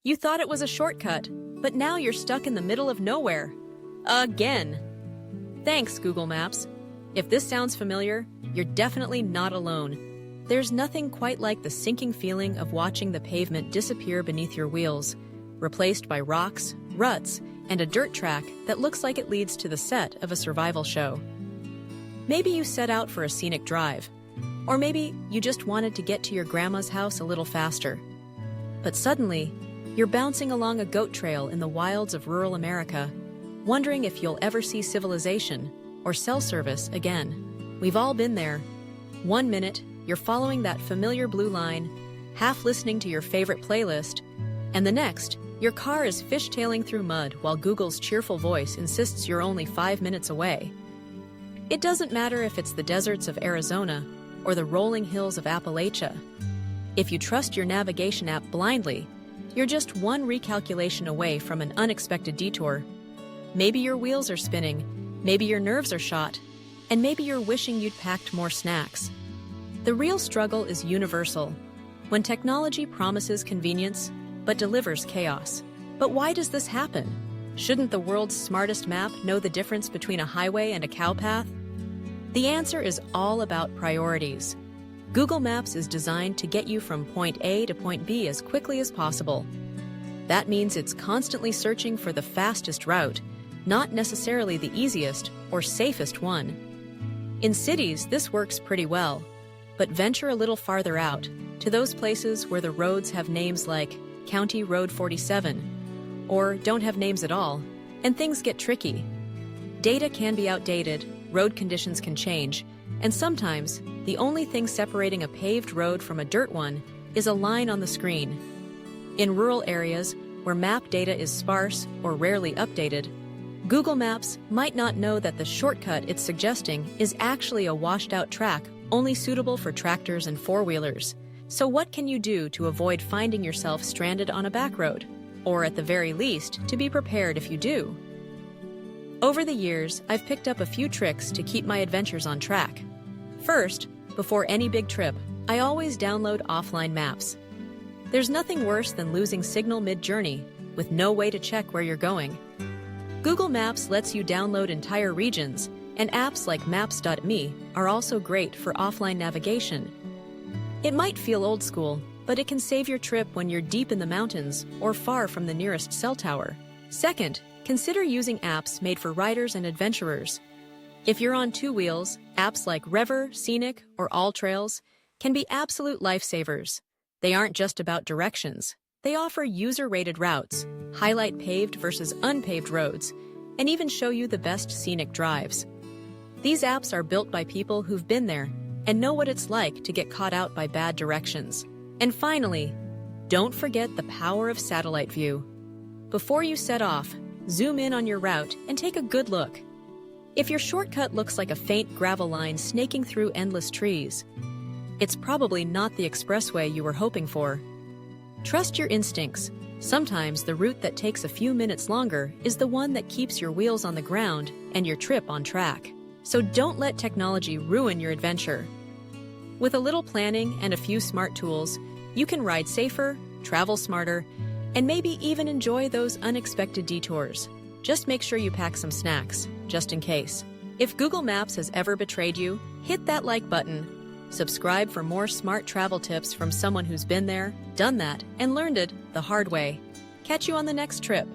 You thought it was a shortcut, but now you're stuck in the middle of nowhere. Again. Thanks, Google Maps. If this sounds familiar, you're definitely not alone. There's nothing quite like the sinking feeling of watching the pavement disappear beneath your wheels, replaced by rocks, ruts, and a dirt track that looks like it leads to the set of a survival show. Maybe you set out for a scenic drive, or maybe you just wanted to get to your grandma's house a little faster. But suddenly, you're bouncing along a goat trail in the wilds of rural America, wondering if you'll ever see civilization or cell service again. We've all been there. 1 minute, you're following that familiar blue line, half listening to your favorite playlist, and the next, your car is fishtailing through mud while Google's cheerful voice insists you're only 5 minutes away. It doesn't matter if it's the deserts of Arizona or the rolling hills of Appalachia. If you trust your navigation app blindly, you're just one recalculation away from an unexpected detour. Maybe your wheels are spinning, maybe your nerves are shot, and maybe you're wishing you'd packed more snacks. The real struggle is universal. When technology promises convenience, but delivers chaos. But why does this happen? Shouldn't the world's smartest map know the difference between a highway and a cow path? The answer is all about priorities. Google Maps is designed to get you from point A to point B as quickly as possible. That means it's constantly searching for the fastest route, not necessarily the easiest or safest one. In cities, this works pretty well, but venture a little farther out, to those places where the roads have names like County Road 47, or don't have names at all, and things get tricky. Data can be outdated, road conditions can change, and sometimes the only thing separating a paved road from a dirt one is a line on the screen. In rural areas where map data is sparse or rarely updated, Google Maps might not know that the shortcut it's suggesting is actually a washed-out track only suitable for tractors and four-wheelers. So what can you do to avoid finding yourself stranded on a back road? Or at the very least, to be prepared if you do? Over the years, I've picked up a few tricks to keep my adventures on track. First, before any big trip, I always download offline maps. There's nothing worse than losing signal mid-journey, with no way to check where you're going. Google Maps lets you download entire regions, and apps like Maps.me are also great for offline navigation. It might feel old school, but it can save your trip when you're deep in the mountains or far from the nearest cell tower. Second, consider using apps made for riders and adventurers. If you're on two wheels, apps like Rever, Scenic, or All Trails can be absolute lifesavers. They aren't just about directions. They offer user-rated routes, highlight paved versus unpaved roads, and even show you the best scenic drives. These apps are built by people who've been there and know what it's like to get caught out by bad directions. And finally, don't forget the power of satellite view. Before you set off, zoom in on your route and take a good look. If your shortcut looks like a faint gravel line snaking through endless trees, it's probably not the expressway you were hoping for. Trust your instincts. Sometimes the route that takes a few minutes longer is the one that keeps your wheels on the ground and your trip on track. So don't let technology ruin your adventure. With a little planning and a few smart tools, you can ride safer, travel smarter, and maybe even enjoy those unexpected detours. Just make sure you pack some snacks, just in case. If Google Maps has ever betrayed you, hit that like button. Subscribe for more smart travel tips from someone who's been there, done that, and learned it the hard way. Catch you on the next trip.